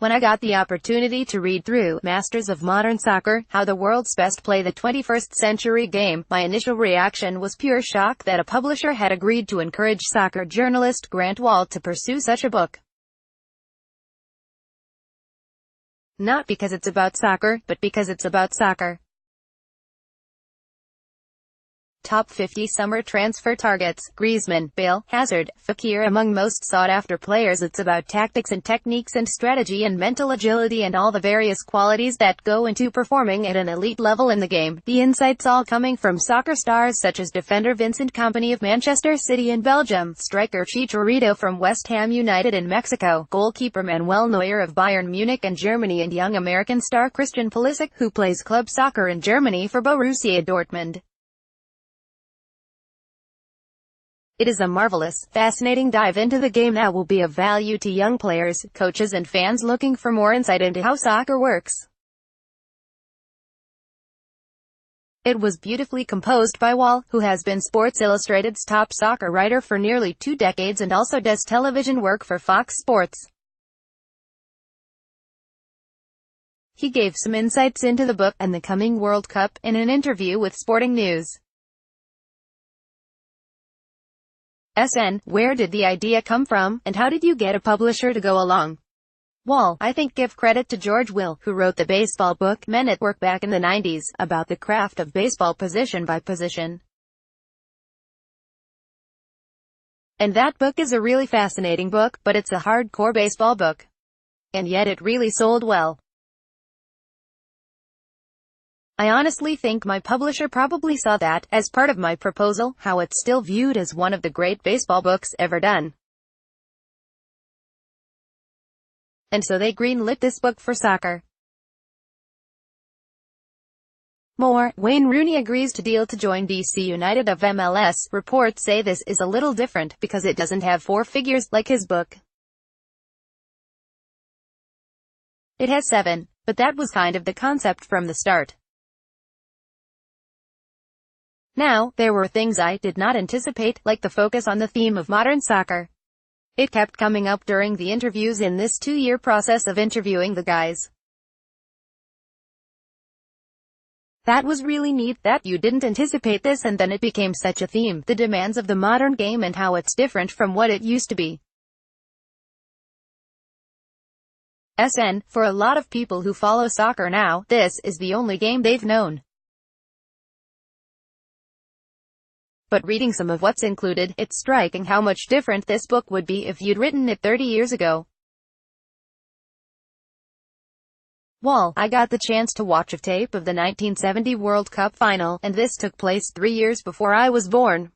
When I got the opportunity to read through Masters of Modern Soccer, How the World's Best Play the 21st Century Game, my initial reaction was pure shock that a publisher had agreed to encourage soccer journalist Grant Wahl to pursue such a book. Not because it's about soccer, but because it's about soccer. Top 50 summer transfer targets: Griezmann, Bale, Hazard, Fekir. Among most sought-after players, it's about tactics and techniques and strategy and mental agility and all the various qualities that go into performing at an elite level in the game. The insights all coming from soccer stars such as defender Vincent Kompany of Manchester City in Belgium, striker Chicharito from West Ham United in Mexico, goalkeeper Manuel Neuer of Bayern Munich and Germany, and young American star Christian Pulisic, who plays club soccer in Germany for Borussia Dortmund. It is a marvelous, fascinating dive into the game that will be of value to young players, coaches and fans looking for more insight into how soccer works. It was beautifully composed by Wahl, who has been Sports Illustrated's top soccer writer for nearly 2 decades and also does television work for Fox Sports. He gave some insights into the book and the coming World Cup in an interview with Sporting News. Where did the idea come from, and how did you get a publisher to go along? Wahl: I think give credit to George Will, who wrote the baseball book Men at Work back in the 90s, about the craft of baseball position by position. And that book is a really fascinating book, but it's a hardcore baseball book. And yet it really sold well. I honestly think my publisher probably saw that, as part of my proposal, how it's still viewed as one of the great baseball books ever done. And so they greenlit this book for soccer. More, Wayne Rooney agrees to deal to join DC United of MLS. Reports say this is a little different, because it doesn't have 4 figures, like his book. It has 7, but that was kind of the concept from the start. Now, there were things I did not anticipate, like the focus on the theme of modern soccer. It kept coming up during the interviews in this 2-year process of interviewing the guys. That was really neat, that you didn't anticipate this and then it became such a theme, the demands of the modern game and how it's different from what it used to be. For a lot of people who follow soccer now, this is the only game they've known. But reading some of what's included, it's striking how much different this book would be if you'd written it 30 years ago. Wahl: I got the chance to watch a tape of the 1970 World Cup final, and this took place 3 years before I was born.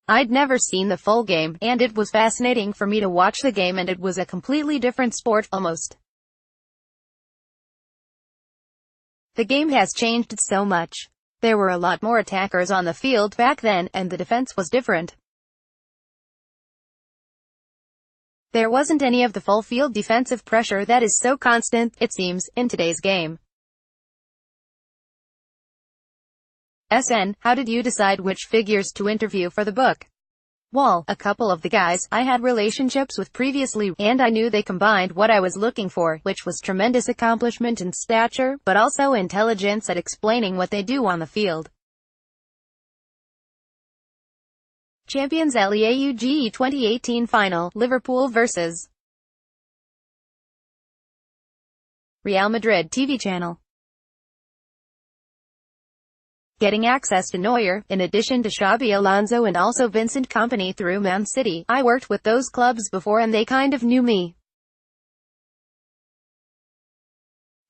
I'd never seen the full game, and it was fascinating for me to watch the game, and it was a completely different sport, almost. The game has changed so much. There were a lot more attackers on the field back then, and the defense was different. There wasn't any of the full-field defensive pressure that is so constant, it seems, in today's game. How did you decide which figures to interview for the book? Wahl: a couple of the guys I had relationships with previously, and I knew they combined what I was looking for, which was tremendous accomplishment and stature, but also intelligence at explaining what they do on the field. Champions League 2018 Final, Liverpool vs. Real Madrid TV channel. Getting access to Neuer, in addition to Xabi Alonso and also Vincent Kompany through Man City. I worked with those clubs before and they kind of knew me.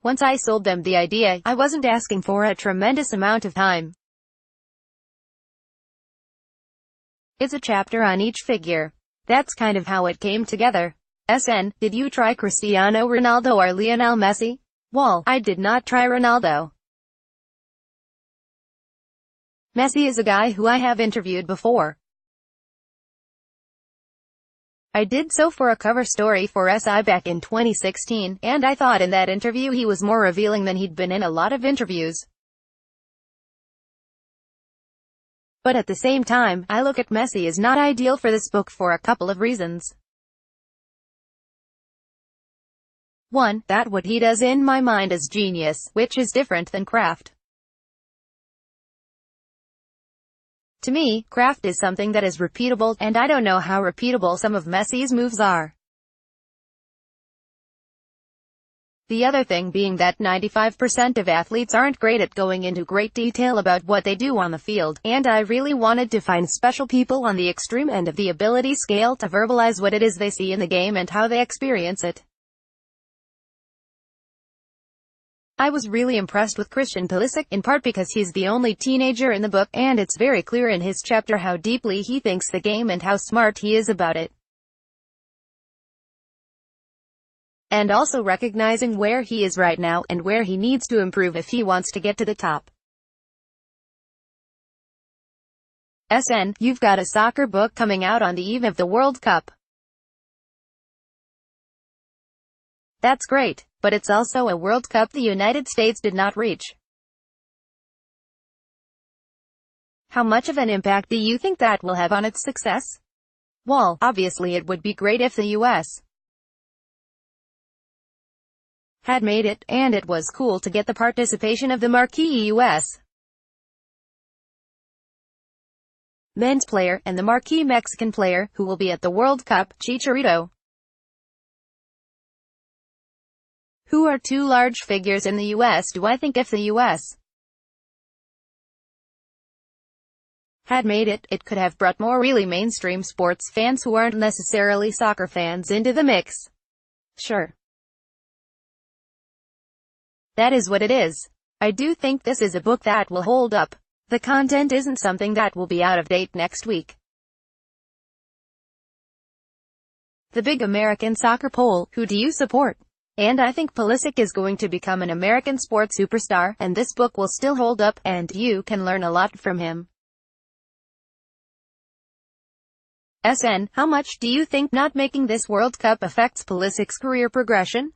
Once I sold them the idea, I wasn't asking for a tremendous amount of time. It's a chapter on each figure. That's kind of how it came together. Did you try Cristiano Ronaldo or Lionel Messi? Wahl: I did not try Ronaldo. Messi is a guy who I have interviewed before. I did so for a cover story for SI back in 2016, and I thought in that interview he was more revealing than he'd been in a lot of interviews. But at the same time, I look at Messi as not ideal for this book for a couple of reasons. 1. That what he does in my mind is genius, which is different than craft. To me, craft is something that is repeatable, and I don't know how repeatable some of Messi's moves are. The other thing being that 95% of athletes aren't great at going into great detail about what they do on the field, and I really wanted to find special people on the extreme end of the ability scale to verbalize what it is they see in the game and how they experience it. I was really impressed with Christian Pulisic, in part because he's the only teenager in the book, and it's very clear in his chapter how deeply he thinks the game and how smart he is about it. And also recognizing where he is right now, and where he needs to improve if he wants to get to the top. SN, you've got a soccer book coming out on the eve of the World Cup. That's great, but it's also a World Cup the United States did not reach. How much of an impact do you think that will have on its success? Well, obviously it would be great if the U.S. had made it, and it was cool to get the participation of the marquee U.S. men's player, and the marquee Mexican player, who will be at the World Cup, Chicharito, who are two large figures in the U.S. Do I think if the U.S. had made it, it could have brought more really mainstream sports fans who aren't necessarily soccer fans into the mix? Sure. That is what it is. I do think this is a book that will hold up. The content isn't something that will be out of date next week. The big American soccer poll, who do you support? And I think Pulisic is going to become an American sports superstar, and this book will still hold up, and you can learn a lot from him. SN, how much do you think not making this World Cup affects Pulisic's career progression?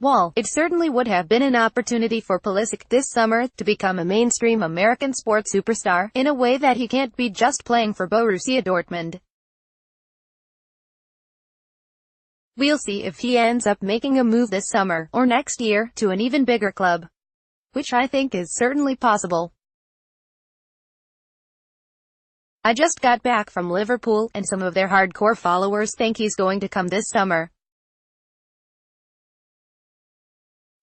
Well, it certainly would have been an opportunity for Pulisic this summer to become a mainstream American sports superstar, in a way that he can't be just playing for Borussia Dortmund. We'll see if he ends up making a move this summer, or next year, to an even bigger club. Which I think is certainly possible. I just got back from Liverpool, and some of their hardcore followers think he's going to come this summer.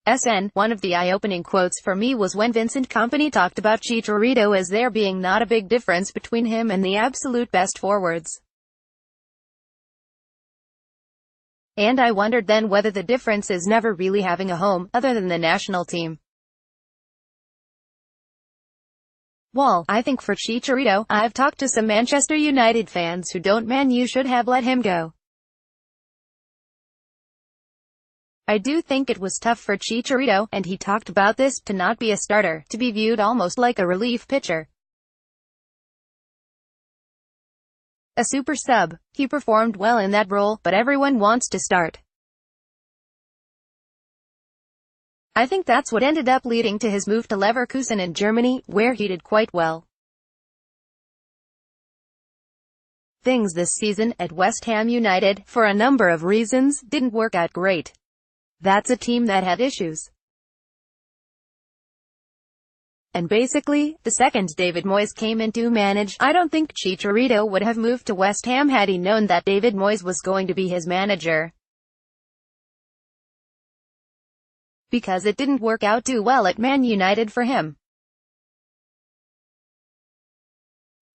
SN, one of the eye-opening quotes for me was when Vincent Kompany talked about Chicharito as there being not a big difference between him and the absolute best forwards. And I wondered then whether the difference is never really having a home, other than the national team. Well, I think for Chicharito, I've talked to some Manchester United fans who don't Man U should have let him go. I do think it was tough for Chicharito, and he talked about this, to not be a starter, to be viewed almost like a relief pitcher. A super sub. He performed well in that role, but everyone wants to start. I think that's what ended up leading to his move to Leverkusen in Germany, where he did quite well. Things this season, at West Ham United, for a number of reasons, didn't work out great. That's a team that had issues. And basically, the second David Moyes came in to manage, I don't think Chicharito would have moved to West Ham had he known that David Moyes was going to be his manager. Because it didn't work out too well at Man United for him.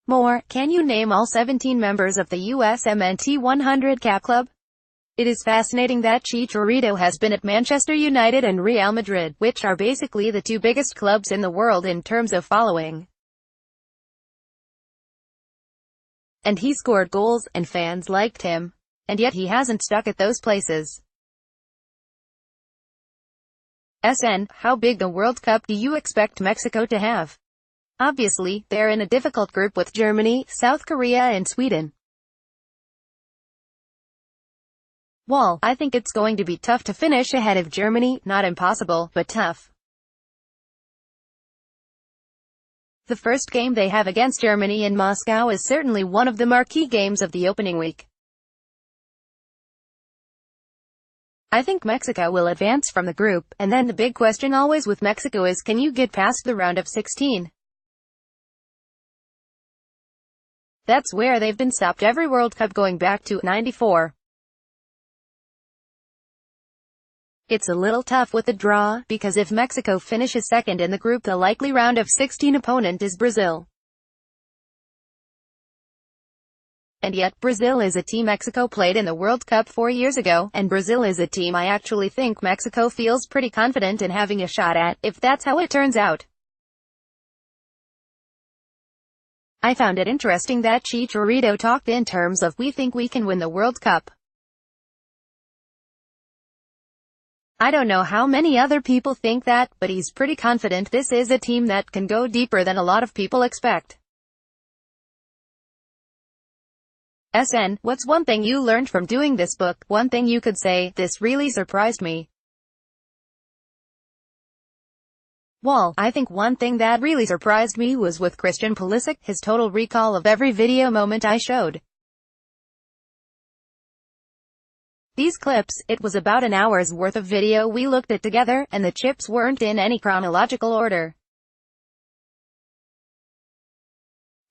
More, can you name all 17 members of the USMNT 100 Cap Club? It is fascinating that Chicharito has been at Manchester United and Real Madrid, which are basically the two biggest clubs in the world in terms of following. And he scored goals, and fans liked him. And yet he hasn't stuck at those places. SN, how big a World Cup do you expect Mexico to have? Obviously, they're in a difficult group with Germany, South Korea and Sweden. Well, I think it's going to be tough to finish ahead of Germany, not impossible, but tough. The first game they have against Germany in Moscow is certainly one of the marquee games of the opening week. I think Mexico will advance from the group, and then the big question always with Mexico is, can you get past the round of 16? That's where they've been stopped every World Cup going back to '94. It's a little tough with the draw, because if Mexico finishes second in the group, the likely round of 16 opponent is Brazil. And yet, Brazil is a team Mexico played in the World Cup 4 years ago, and Brazil is a team I actually think Mexico feels pretty confident in having a shot at, if that's how it turns out. I found it interesting that Chicharito talked in terms of, we think we can win the World Cup. I don't know how many other people think that, but he's pretty confident this is a team that can go deeper than a lot of people expect. SN, what's one thing you learned from doing this book? One thing you could say, this really surprised me. Wall, I think one thing that really surprised me was with Christian Pulisic, his total recall of every video moment I showed. These clips, it was about an hour's worth of video we looked at together, and the chips weren't in any chronological order.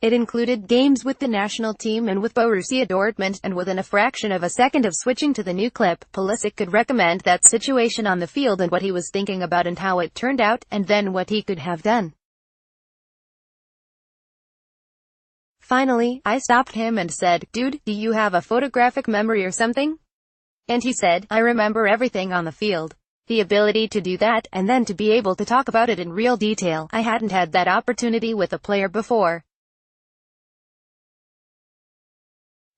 It included games with the national team and with Borussia Dortmund, and within a fraction of a second of switching to the new clip, Pulisic could recommend that situation on the field and what he was thinking about and how it turned out, and then what he could have done. Finally, I stopped him and said, "Dude, do you have a photographic memory or something?" And he said, "I remember everything on the field." The ability to do that, and then to be able to talk about it in real detail, I hadn't had that opportunity with a player before.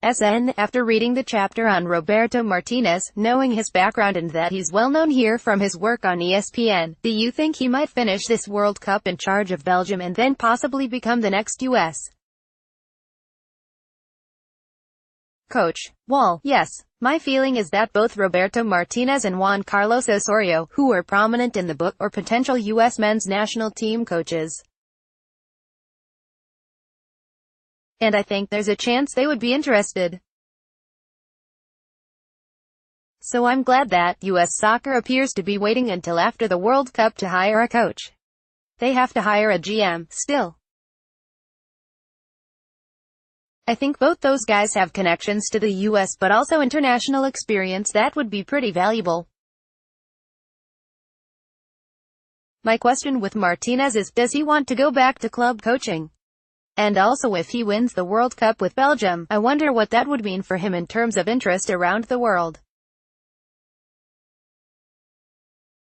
SN, after reading the chapter on Roberto Martinez, knowing his background and that he's well known here from his work on ESPN, do you think he might finish this World Cup in charge of Belgium and then possibly become the next U.S. coach? Wall, yes. My feeling is that both Roberto Martinez and Juan Carlos Osorio, who are prominent in the book, are potential U.S. men's national team coaches. And I think there's a chance they would be interested. So I'm glad that U.S. Soccer appears to be waiting until after the World Cup to hire a coach. They have to hire a GM, still. I think both those guys have connections to the U.S. but also international experience that would be pretty valuable. My question with Martinez is, does he want to go back to club coaching? And also, if he wins the World Cup with Belgium, I wonder what that would mean for him in terms of interest around the world.